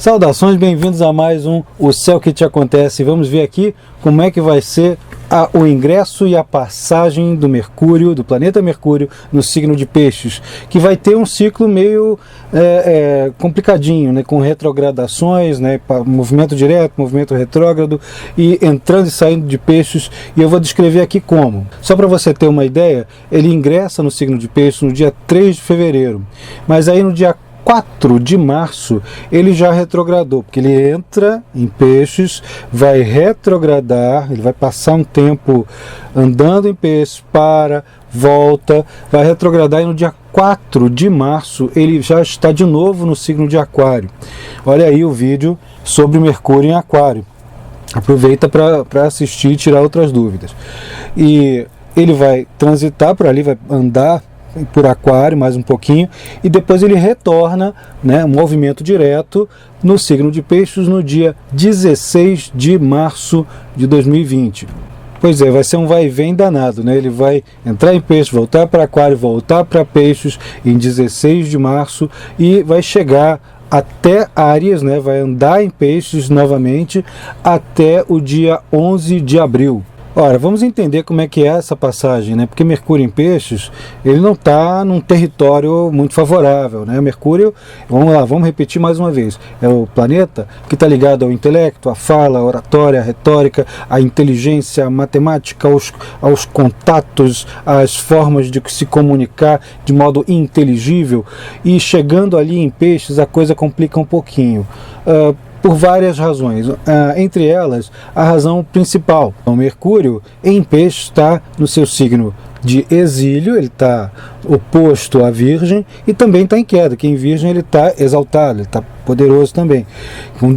Saudações, bem-vindos a mais um O Céu que Te Acontece. Vamos ver aqui como é que vai ser o ingresso e a passagem do Mercúrio, do planeta Mercúrio, no signo de Peixes, que vai ter um ciclo meio complicadinho, né, com retrogradações, né, movimento direto, movimento retrógrado, e entrando e saindo de Peixes, e eu vou descrever aqui como. Só para você ter uma ideia, ele ingressa no signo de Peixes no dia 3 de fevereiro, mas aí no dia 4 de março ele já retrogradou, porque ele entra em Peixes, vai retrogradar, ele vai passar um tempo andando em Peixes, volta, vai retrogradar, e no dia 4 de março ele já está de novo no signo de Aquário. Olha aí o vídeo sobre Mercúrio em Aquário, aproveita para assistir e tirar outras dúvidas. E ele vai transitar por ali, vai andar por Aquário mais um pouquinho, e depois ele retorna, né, um movimento direto no signo de Peixes no dia 16 de março de 2020. Pois é, vai ser um vai e vem danado, né? Ele vai entrar em Peixes, voltar para Aquário, voltar para Peixes em 16 de março e vai chegar até Áries, né? Vai andar em Peixes novamente até o dia 11 de abril. Ora, vamos entender como é que é essa passagem, né? Porque Mercúrio em Peixes, ele não está num território muito favorável, né? Mercúrio, vamos lá, vamos repetir mais uma vez, é o planeta que está ligado ao intelecto, à fala, à oratória, à retórica, à inteligência, à matemática, aos contatos, às formas de se comunicar de modo inteligível, e chegando ali em Peixes a coisa complica um pouquinho. Por várias razões, entre elas a razão principal. O Mercúrio em Peixes está no seu signo de exílio, ele está oposto à Virgem, e também está em queda, que em Virgem ele está exaltado, ele está poderoso também,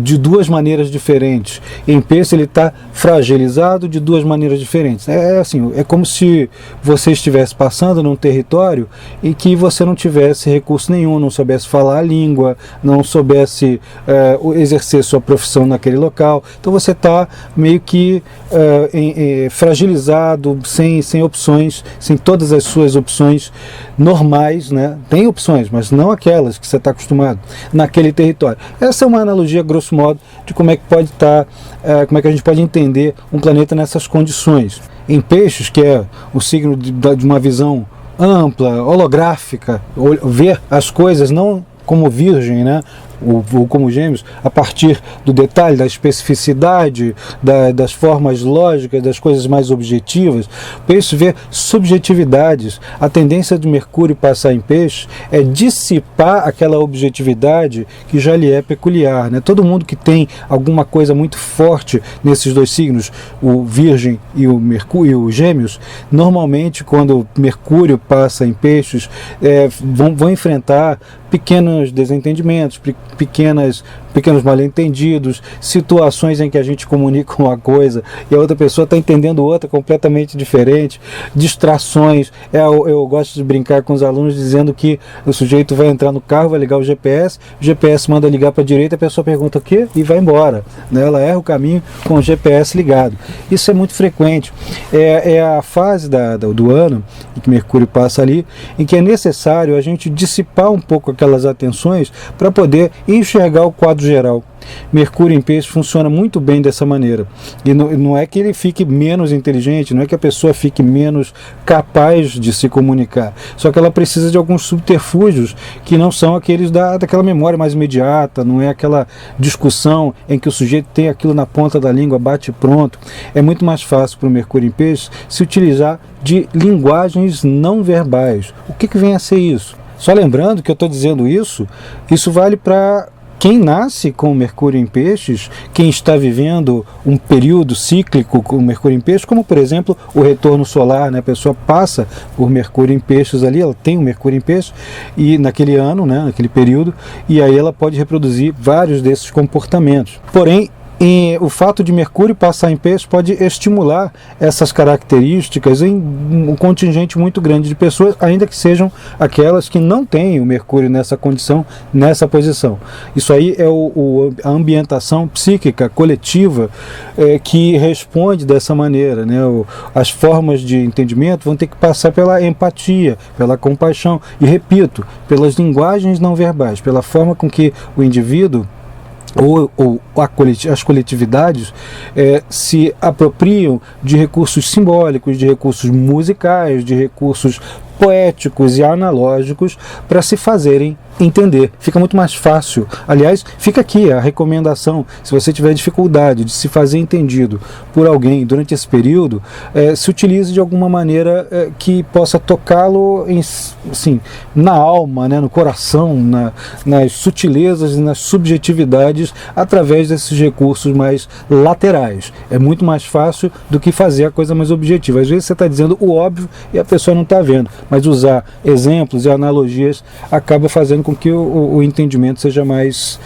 de duas maneiras diferentes. Em Peixes ele está fragilizado de duas maneiras diferentes. Assim, é como se você estivesse passando num território em que você não tivesse recurso nenhum, não soubesse falar a língua, não soubesse exercer sua profissão naquele local. Então você está meio que fragilizado, sem opções, sem todas as suas opções normais, né? Tem opções, mas não aquelas que você está acostumado naquele território. Essa é uma analogia, grosso modo, de como é que pode estar, como é que a gente pode entender um planeta nessas condições. Em Peixes, que é o signo de uma visão ampla, holográfica, ver as coisas não como Virgem, né? Ou como Gêmeos, a partir do detalhe, da especificidade, das formas lógicas, das coisas mais objetivas. Peixes vê subjetividades. A tendência de Mercúrio passar em Peixes é dissipar aquela objetividade que já lhe é peculiar, né? Todo mundo que tem alguma coisa muito forte nesses dois signos, o Virgem e o Mercúrio e o Gêmeos, normalmente quando Mercúrio passa em Peixes, vão enfrentar pequenos desentendimentos, pequenos mal-entendidos, situações em que a gente comunica uma coisa e a outra pessoa está entendendo outra completamente diferente, distrações. Eu gosto de brincar com os alunos dizendo que o sujeito vai entrar no carro, vai ligar o GPS manda ligar para a direita, a pessoa pergunta o quê? E vai embora, né? Ela erra o caminho com o GPS ligado. Isso é muito frequente. É a fase do ano em que Mercúrio passa ali, em que é necessário a gente dissipar um pouco aquelas atenções para poder enxergar o quadro geral. Mercúrio em Peixes funciona muito bem dessa maneira, e não é que ele fique menos inteligente, não é que a pessoa fique menos capaz de se comunicar, só que ela precisa de alguns subterfúgios que não são aqueles daquela memória mais imediata, não é aquela discussão em que o sujeito tem aquilo na ponta da língua, bate pronto. É muito mais fácil para o Mercúrio em Peixes se utilizar de linguagens não verbais. O que vem a ser isso? Só lembrando que eu estou dizendo isso vale para quem nasce com Mercúrio em Peixes, quem está vivendo um período cíclico com Mercúrio em Peixes, como por exemplo o retorno solar, né? A pessoa passa por Mercúrio em Peixes ali, ela tem um Mercúrio em Peixes e naquele ano, né, naquele período, e aí ela pode reproduzir vários desses comportamentos. Porém, E o fato de Mercúrio passar em Peixes pode estimular essas características em um contingente muito grande de pessoas, ainda que sejam aquelas que não têm o Mercúrio nessa condição, nessa posição. Isso aí é a ambientação psíquica coletiva que responde dessa maneira, né? As formas de entendimento vão ter que passar pela empatia, pela compaixão e, repito, pelas linguagens não verbais, pela forma com que o indivíduo as coletividades se apropriam de recursos simbólicos, de recursos musicais, de recursos poéticos e analógicos para se fazerem entender. Fica muito mais fácil. Aliás, fica aqui a recomendação: se você tiver dificuldade de se fazer entendido por alguém durante esse período, se utilize de alguma maneira que possa tocá-lo assim, na alma, né, no coração, nas sutilezas e nas subjetividades, através desses recursos mais laterais. É muito mais fácil do que fazer a coisa mais objetiva. Às vezes você está dizendo o óbvio e a pessoa não está vendo, mas usar exemplos e analogias acaba fazendo com que o entendimento seja mais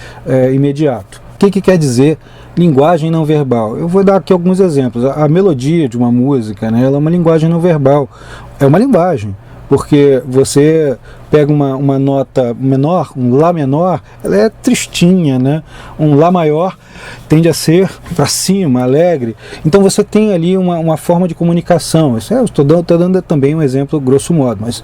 imediato. O que quer dizer linguagem não verbal? Eu vou dar aqui alguns exemplos. A melodia de uma música, né, ela é uma linguagem não verbal. É uma linguagem, porque você pega uma nota menor, um Lá menor, ela é tristinha, né? Um Lá maior tende a ser para cima, alegre. Então você tem ali uma forma de comunicação. Isso eu estou dando também um exemplo grosso modo, mas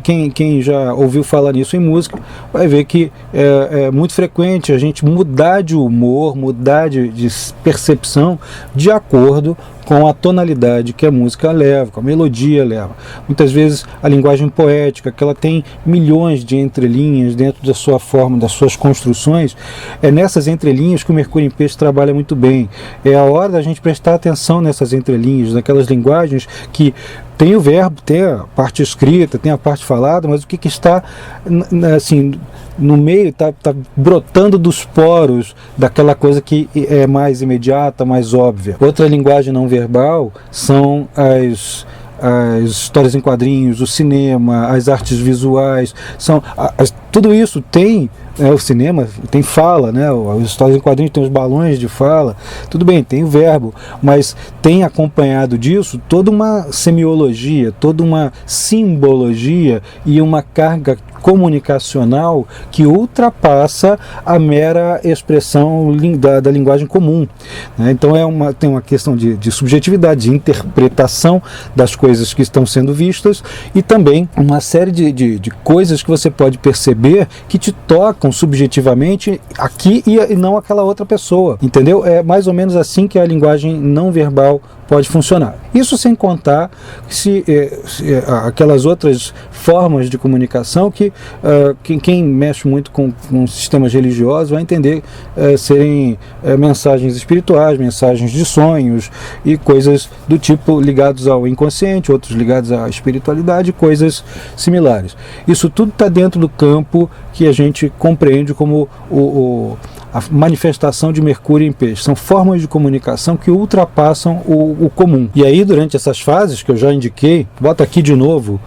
quem já ouviu falar nisso em música vai ver que é muito frequente a gente mudar de humor, mudar de percepção de acordo com a tonalidade que a música leva, com a melodia leva. Muitas vezes a linguagem poética, que ela tem milhões de entrelinhas dentro da sua forma, das suas construções, é nessas entrelinhas que o Mercúrio em Peixe trabalha muito bem. É a hora da gente prestar atenção nessas entrelinhas, naquelas linguagens que tem o verbo, tem a parte escrita, tem a parte falada, mas o que está assim, no meio, está brotando dos poros daquela coisa que é mais imediata, mais óbvia. Outra linguagem não verbal são as histórias em quadrinhos, o cinema, as artes visuais, tudo isso tem, o cinema tem fala, né? As histórias em quadrinhos tem os balões de fala, tudo bem, tem o verbo, mas tem acompanhado disso toda uma semiologia, toda uma simbologia e uma carga comunicacional que ultrapassa a mera expressão da linguagem comum, né? Então tem uma questão de subjetividade, de interpretação das coisas que estão sendo vistas e também uma série de coisas que você pode perceber que te tocam subjetivamente aqui e não aquela outra pessoa, entendeu? É mais ou menos assim que a linguagem não verbal pode funcionar. Isso sem contar aquelas outras formas de comunicação que quem mexe muito com sistemas religiosos vai entender serem mensagens espirituais, mensagens de sonhos e coisas do tipo ligados ao inconsciente, outros ligados à espiritualidade, coisas similares. Isso tudo está dentro do campo que a gente compreende como a manifestação de Mercúrio em Peixe. São formas de comunicação que ultrapassam o comum. E aí, durante essas fases que eu já indiquei, bota aqui de novo,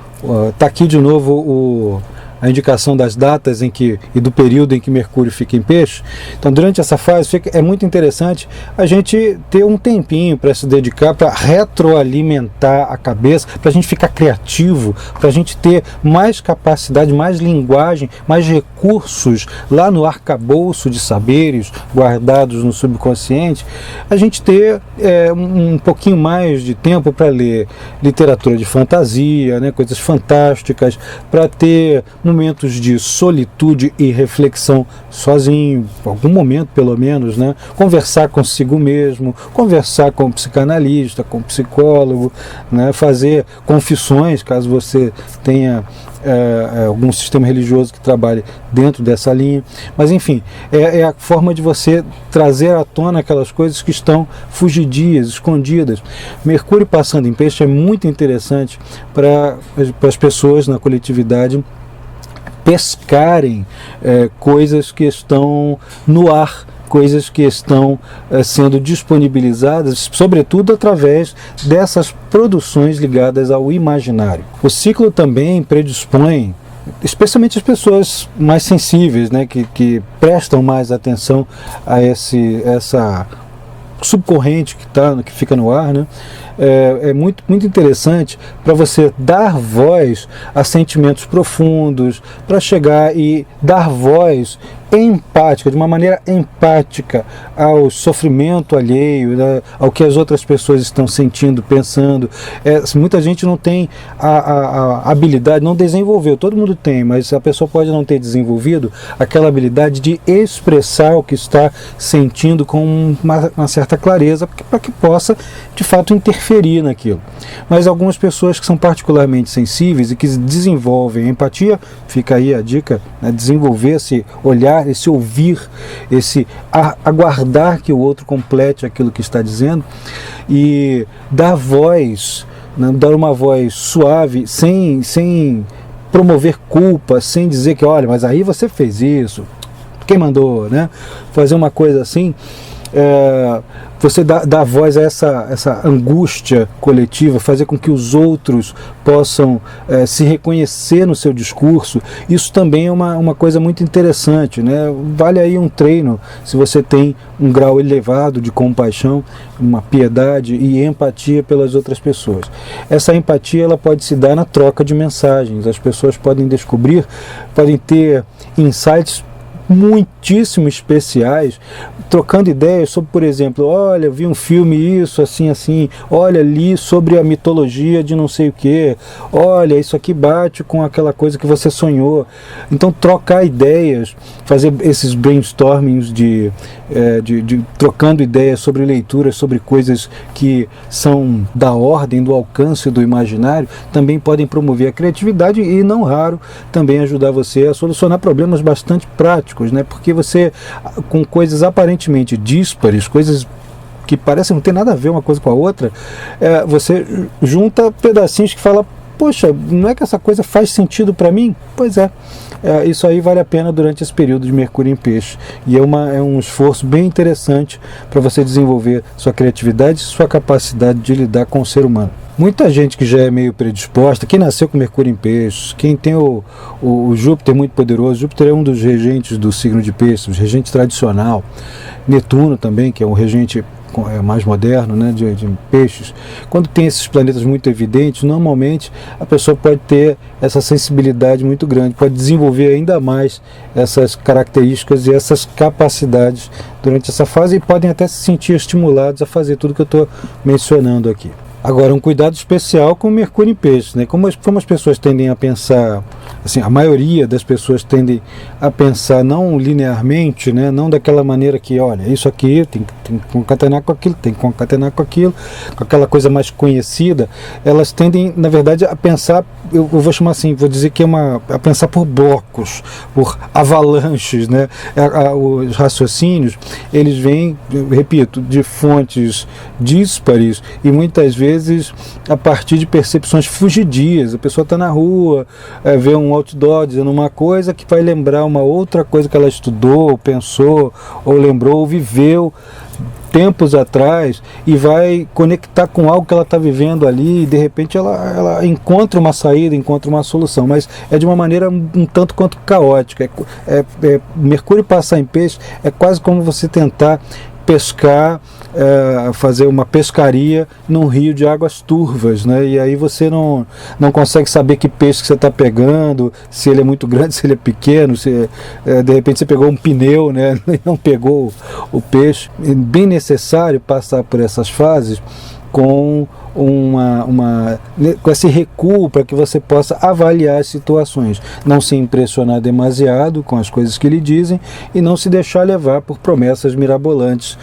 está aqui de novo a indicação das datas e do período em que Mercúrio fica em Peixe. Então, durante essa fase, é muito interessante a gente ter um tempinho para se dedicar, para retroalimentar a cabeça, para a gente ficar criativo, para a gente ter mais capacidade, mais linguagem, mais recursos lá no arcabouço de saberes guardados no subconsciente, a gente ter um pouquinho mais de tempo para ler literatura de fantasia, né, coisas fantásticas, para ter momentos de solitude e reflexão sozinho, algum momento pelo menos, né? Conversar consigo mesmo, conversar com o psicanalista, com o psicólogo, né? Fazer confissões, caso você tenha algum sistema religioso que trabalhe dentro dessa linha. Mas enfim, é a forma de você trazer à tona aquelas coisas que estão fugidias, escondidas. Mercúrio passando em Peixe é muito interessante para as pessoas na coletividade pescarem coisas que estão no ar, coisas que estão sendo disponibilizadas, sobretudo através dessas produções ligadas ao imaginário. O ciclo também predispõe, especialmente as pessoas mais sensíveis, né, que prestam mais atenção a essa subcorrente que fica no ar, né, é muito, muito interessante para você dar voz a sentimentos profundos, para chegar e dar voz empática, de uma maneira empática ao sofrimento alheio, né, ao que as outras pessoas estão sentindo, pensando. Muita gente não tem a habilidade, não desenvolveu, todo mundo tem, mas a pessoa pode não ter desenvolvido aquela habilidade de expressar o que está sentindo com uma certa clareza, para que possa, de fato, interferir naquilo. Mas algumas pessoas que são particularmente sensíveis e que desenvolvem empatia, fica aí a dica, né, desenvolver esse olhar, esse ouvir, esse aguardar que o outro complete aquilo que está dizendo e dar voz, né, dar uma voz suave, sem promover culpa, sem dizer que, olha, mas aí você fez isso, quem mandou, né? Fazer uma coisa assim, você dá voz a essa angústia coletiva, fazer com que os outros possam se reconhecer no seu discurso. Isso também é uma coisa muito interessante, né? Vale aí um treino, se você tem um grau elevado de compaixão, uma piedade e empatia pelas outras pessoas. Essa empatia, ela pode se dar na troca de mensagens. As pessoas podem descobrir, podem ter insights muitíssimo especiais, trocando ideias sobre, por exemplo, olha, vi um filme isso, assim, olha, li sobre a mitologia de não sei o que, olha, isso aqui bate com aquela coisa que você sonhou. Então, trocar ideias, fazer esses brainstormings trocando ideias sobre leituras, sobre coisas que são da ordem, do alcance do imaginário, também podem promover a criatividade e, não raro, também ajudar você a solucionar problemas bastante práticos, né? Porque você, com coisas aparentemente díspares, coisas que parecem não ter nada a ver uma coisa com a outra, você junta pedacinhos que fala, poxa, não é que essa coisa faz sentido para mim? Pois é. Isso aí vale a pena durante esse período de Mercúrio em Peixe. E é um esforço bem interessante para você desenvolver sua criatividade e sua capacidade de lidar com o ser humano. Muita gente que já é meio predisposta, quem nasceu com Mercúrio em Peixes, quem tem o Júpiter muito poderoso, Júpiter é um dos regentes do signo de Peixes, o regente tradicional, Netuno também, que é um regente mais moderno, né, de Peixes. Quando tem esses planetas muito evidentes, normalmente a pessoa pode ter essa sensibilidade muito grande, pode desenvolver ainda mais essas características e essas capacidades durante essa fase e podem até se sentir estimulados a fazer tudo que eu estou mencionando aqui. Agora, um cuidado especial com o Mercúrio em Peixes, né? Como as pessoas tendem a pensar, assim, a maioria das pessoas tendem a pensar não linearmente, né? Não daquela maneira que, olha, isso aqui tem que concatenar com aquilo, tem que concatenar com aquilo, com aquela coisa mais conhecida. Elas tendem, na verdade, a pensar, eu vou chamar assim, vou dizer que a pensar por blocos, por avalanches, né? Os raciocínios, eles vêm, repito, de fontes díspares e muitas vezes a partir de percepções fugidias. A pessoa está na rua, vê um outdoor dizendo uma coisa que vai lembrar uma outra coisa que ela estudou, pensou, ou lembrou, ou viveu tempos atrás e vai conectar com algo que ela está vivendo ali e de repente ela encontra uma saída, encontra uma solução, mas é de uma maneira um tanto quanto caótica. Mercúrio passar em Peixe é quase como você tentar pescar, fazer uma pescaria num rio de águas turvas, né? E aí você não consegue saber que peixe que você está pegando, se ele é muito grande, se ele é pequeno, se de repente você pegou um pneu, né? E não pegou o peixe. É bem necessário passar por essas fases com com esse recuo para que você possa avaliar as situações, não se impressionar demasiado com as coisas que lhe dizem e não se deixar levar por promessas mirabolantes,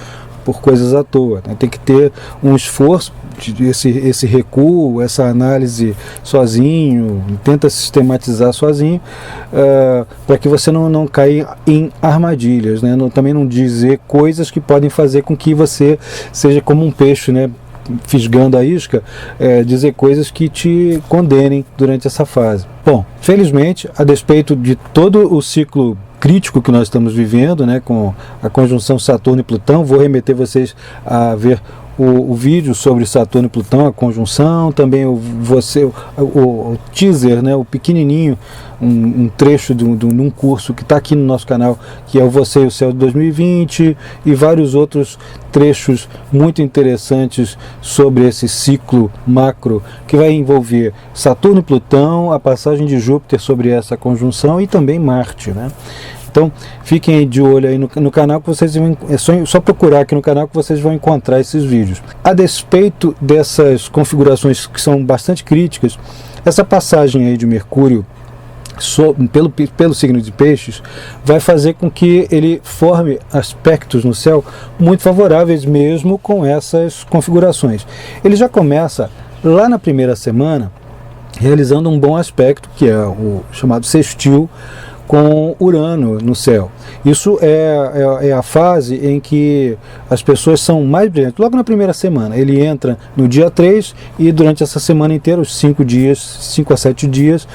por coisas à toa, né? Tem que ter um esforço, esse recuo, essa análise sozinho, tenta sistematizar sozinho, para que você não caia em armadilhas, né? Também não dizer coisas que podem fazer com que você seja como um peixe, né? Fisgando a isca, dizer coisas que te condenem durante essa fase. Bom, felizmente, a despeito de todo o ciclo crítico que nós estamos vivendo, né, com a conjunção Saturno e Plutão, vou remeter vocês a ver o vídeo sobre Saturno e Plutão, a conjunção, também o teaser, né, o pequenininho, um trecho de um curso que está aqui no nosso canal, que é o Você e o Céu de 2020, e vários outros trechos muito interessantes sobre esse ciclo macro que vai envolver Saturno e Plutão, a passagem de Júpiter sobre essa conjunção e também Marte, né? Então fiquem aí de olho aí no canal, que vocês vão, só procurar aqui no canal que vocês vão encontrar esses vídeos. A despeito dessas configurações que são bastante críticas, essa passagem aí de Mercúrio pelo signo de Peixes vai fazer com que ele forme aspectos no céu muito favoráveis mesmo com essas configurações. Ele já começa lá na primeira semana realizando um bom aspecto, que é o chamado sextil com Urano no céu. Isso é a fase em que as pessoas são mais brilhantes. Logo na primeira semana, ele entra no dia 3 e durante essa semana inteira, os 5 a 7 dias,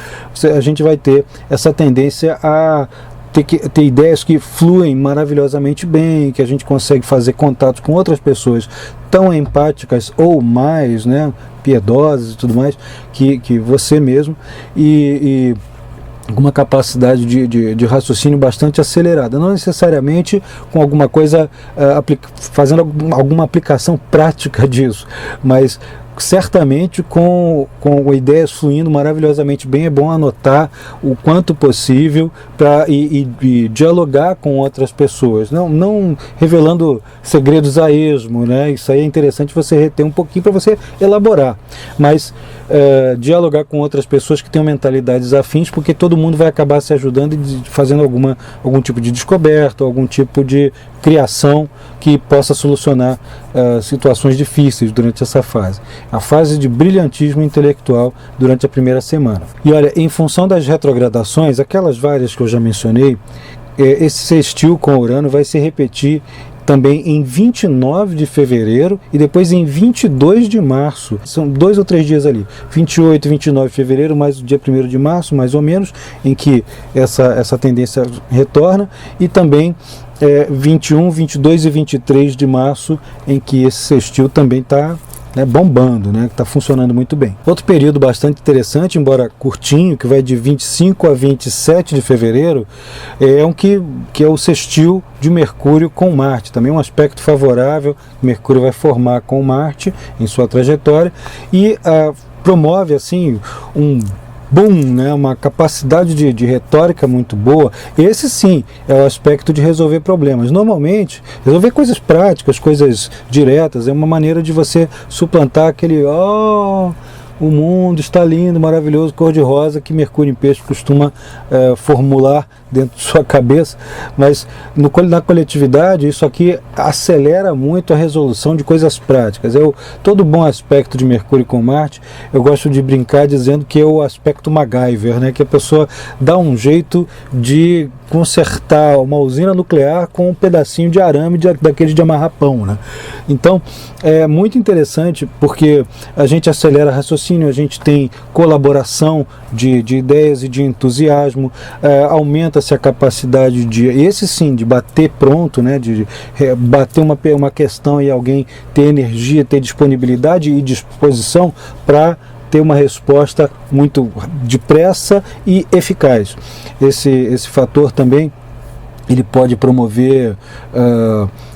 a gente vai ter essa tendência a ter ideias que fluem maravilhosamente bem, que a gente consegue fazer contatos com outras pessoas tão empáticas ou mais, né, piedosas e tudo mais, que você mesmo, e alguma capacidade de raciocínio bastante acelerada, não necessariamente com alguma coisa, fazendo alguma aplicação prática disso, mas certamente com ideias fluindo maravilhosamente bem. É bom anotar o quanto possível e dialogar com outras pessoas, não revelando segredos a esmo, né? Isso aí é interessante você reter um pouquinho para você elaborar, mas dialogar com outras pessoas que tenham mentalidades afins, porque todo mundo vai acabar se ajudando e fazendo algum tipo de descoberta, algum tipo de criação que possa solucionar situações difíceis durante essa fase. A fase de brilhantismo intelectual durante a primeira semana. E olha, em função das retrogradações, aquelas várias que eu já mencionei, esse sextil com Urano vai se repetir também em 29 de fevereiro e depois em 22 de março. São 2 ou 3 dias ali, 28 e 29 de fevereiro, mais o dia 1º de março, mais ou menos, em que essa tendência retorna, e também 21, 22 e 23 de março, em que esse sextil também está bombando, que está funcionando muito bem. Outro período bastante interessante, embora curtinho, que vai de 25 a 27 de fevereiro, que é o sextil de Mercúrio com Marte, também um aspecto favorável que Mercúrio vai formar com Marte em sua trajetória, e promove assim um boom, uma capacidade de retórica muito boa. Esse sim é o aspecto de resolver problemas. Normalmente, resolver coisas práticas, coisas diretas, é uma maneira de você suplantar aquele o mundo está lindo, maravilhoso, cor-de-rosa, que Mercúrio em Peixe costuma formular dentro de sua cabeça, mas na coletividade isso aqui acelera muito a resolução de coisas práticas. Todo bom aspecto de Mercúrio com Marte, eu gosto de brincar dizendo que é o aspecto MacGyver, que a pessoa dá um jeito de consertar uma usina nuclear com um pedacinho de arame daquele de amarrar pão, Então é muito interessante porque a gente acelera raciocínio, a gente tem colaboração de ideias e de entusiasmo, aumenta-se a capacidade de bater pronto, de bater uma questão e alguém ter energia, ter disponibilidade e disposição para ter uma resposta muito depressa e eficaz. Esse fator também ele pode promover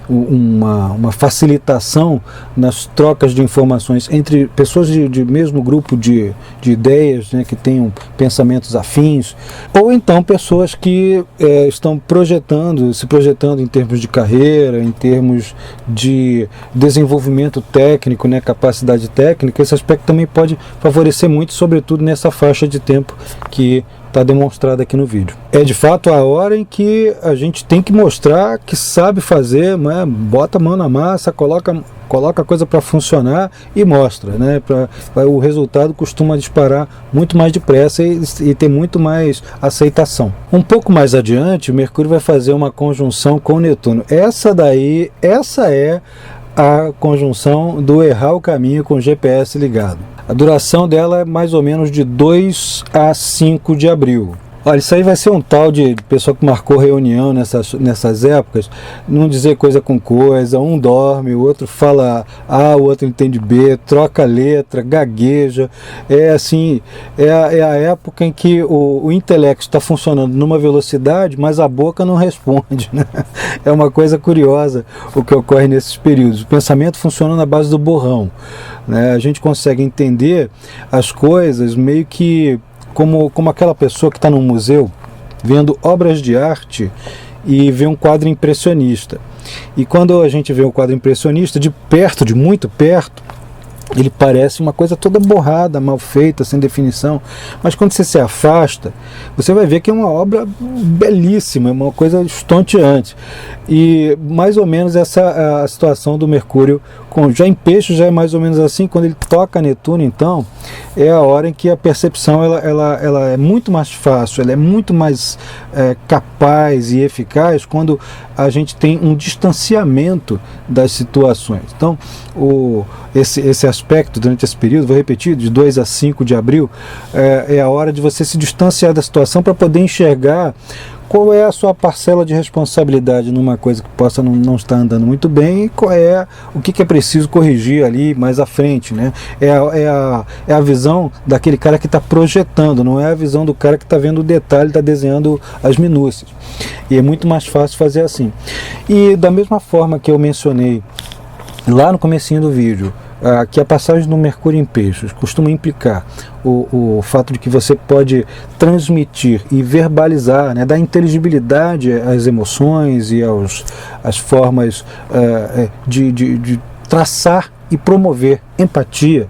uma facilitação nas trocas de informações entre pessoas de mesmo grupo de ideias, que tenham pensamentos afins, ou então pessoas que estão se projetando em termos de carreira, em termos de desenvolvimento técnico, capacidade técnica. Esse aspecto também pode favorecer muito, sobretudo nessa faixa de tempo que está demonstrado aqui no vídeo. É de fato a hora em que a gente tem que mostrar que sabe fazer, bota a mão na massa, coloca a coisa para funcionar e mostra, o resultado costuma disparar muito mais depressa e ter muito mais aceitação. Um pouco mais adiante, o Mercúrio vai fazer uma conjunção com Netuno. Essa é a conjunção do errar o caminho com o GPS ligado. A duração dela é mais ou menos de 2 a 5 de abril. Olha, isso aí vai ser um tal de pessoa que marcou reunião nessas épocas, não dizer coisa com coisa, um dorme, o outro fala A, o outro entende B, troca letra, gagueja. É assim, é a época em que o intelecto está funcionando numa velocidade, mas a boca não responde, né? É uma coisa curiosa o que ocorre nesses períodos. O pensamento funciona na base do borrão, né? A gente consegue entender as coisas meio que como aquela pessoa que está num museu vendo obras de arte e vê um quadro impressionista. E quando a gente vê um quadro impressionista de perto, de muito perto, ele parece uma coisa toda borrada, mal feita, sem definição. Mas quando você se afasta, você vai ver que é uma obra belíssima, uma coisa estonteante. E mais ou menos essa é a situação do Mercúrio. Já em Peixes já é mais ou menos assim. Quando ele toca Netuno, então, é a hora em que a percepção ela é muito mais fácil, ela é muito mais capaz e eficaz quando a gente tem um distanciamento das situações. Então, esse aspecto durante esse período, vou repetir, de 2 a 5 de abril, é a hora de você se distanciar da situação para poder enxergar qual é a sua parcela de responsabilidade numa coisa que possa não estar andando muito bem e qual é o que é preciso corrigir ali mais à frente, né? É a visão daquele cara que está projetando, não é a visão do cara que está vendo o detalhe, está desenhando as minúcias. E é muito mais fácil fazer assim. E da mesma forma que eu mencionei lá no comecinho do vídeo, que a passagem do Mercúrio em Peixes costuma implicar o fato de que você pode transmitir e verbalizar, né, dar inteligibilidade às emoções e às formas de traçar e promover empatia.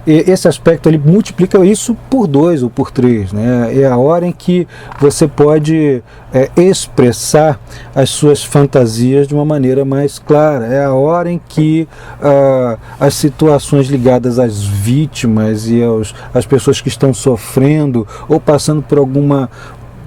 E esse aspecto ele multiplica isso por 2 ou por 3, né? É a hora em que você pode expressar as suas fantasias de uma maneira mais clara. É a hora em que as situações ligadas às vítimas e às pessoas que estão sofrendo ou passando por alguma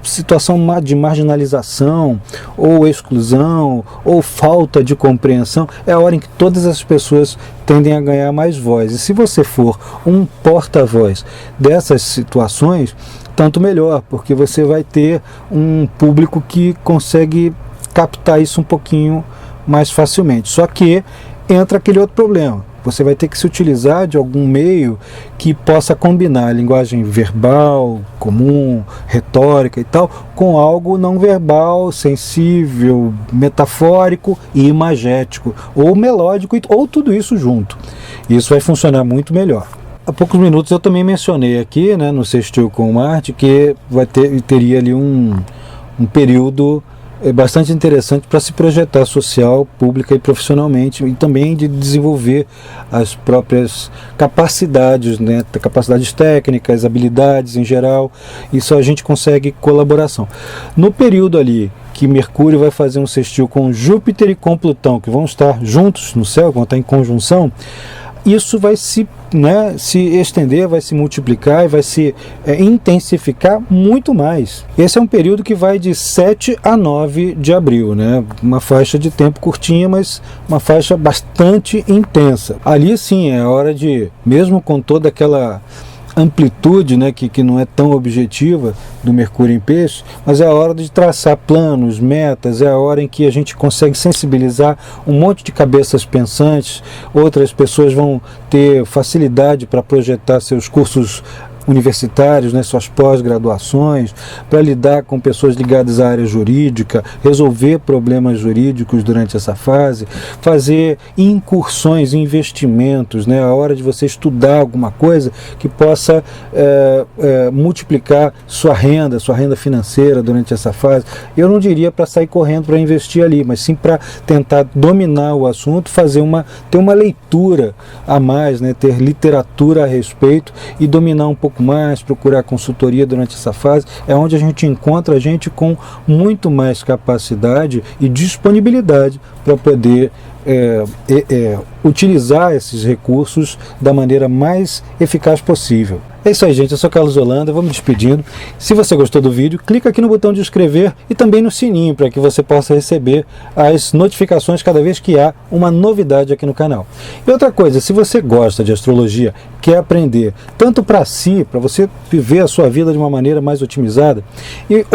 situação de marginalização, ou exclusão, ou falta de compreensão, é a hora em que todas as pessoas tendem a ganhar mais voz. E se você for um porta-voz dessas situações, tanto melhor, porque você vai ter um público que consegue captar isso um pouquinho mais facilmente. Só que entra aquele outro problema. Você vai ter que se utilizar de algum meio que possa combinar a linguagem verbal, comum, retórica e tal, com algo não verbal, sensível, metafórico e imagético, ou melódico, ou tudo isso junto. Isso vai funcionar muito melhor. Há poucos minutos eu também mencionei aqui, né, no Sextil com Marte, que teria ali um período bastante interessante para se projetar social, pública e profissionalmente, e também de desenvolver as próprias capacidades, né, capacidades técnicas, habilidades em geral. Isso a gente consegue colaboração. No período ali que Mercúrio vai fazer um sextil com Júpiter e com Plutão, que vão estar juntos no céu, vão estar em conjunção, isso vai se estender, vai se multiplicar e vai se intensificar muito mais. Esse é um período que vai de 7 a 9 de abril, né? Uma faixa de tempo curtinha, mas uma faixa bastante intensa. Ali sim é a hora de, mesmo com toda aquela amplitude, né, que não é tão objetiva do Mercúrio em Peixe, mas é a hora de traçar planos, metas, é a hora em que a gente consegue sensibilizar um monte de cabeças pensantes. Outras pessoas vão ter facilidade para projetar seus cursos universitários, né, suas pós-graduações, para lidar com pessoas ligadas à área jurídica, resolver problemas jurídicos durante essa fase, fazer incursões, investimentos, né, a hora de você estudar alguma coisa que possa multiplicar sua renda financeira durante essa fase. Eu não diria para sair correndo para investir ali, mas sim para tentar dominar o assunto, ter uma leitura a mais, né, ter literatura a respeito e dominar um pouco mais, procurar consultoria durante essa fase. É onde a gente encontra a gente com muito mais capacidade e disponibilidade para poder utilizar esses recursos da maneira mais eficaz possível. É isso aí, gente. Eu sou Carlos Holanda, vou me despedindo. Se você gostou do vídeo, clica aqui no botão de inscrever e também no sininho para que você possa receber as notificações cada vez que há uma novidade aqui no canal. E outra coisa, se você gosta de astrologia, quer aprender tanto para si, para você viver a sua vida de uma maneira mais otimizada,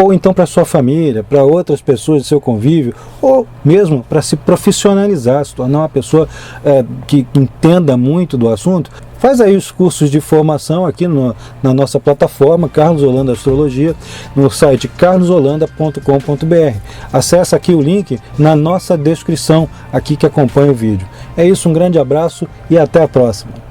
ou então para sua família, para outras pessoas do seu convívio, ou mesmo para se profissionalizar, se tornar uma pessoa que entenda muito do assunto, faz aí os cursos de formação aqui na nossa plataforma Carlos Holanda Astrologia, no site carlosholanda.com.br. Acesse aqui o link na nossa descrição aqui que acompanha o vídeo. É isso, um grande abraço e até a próxima.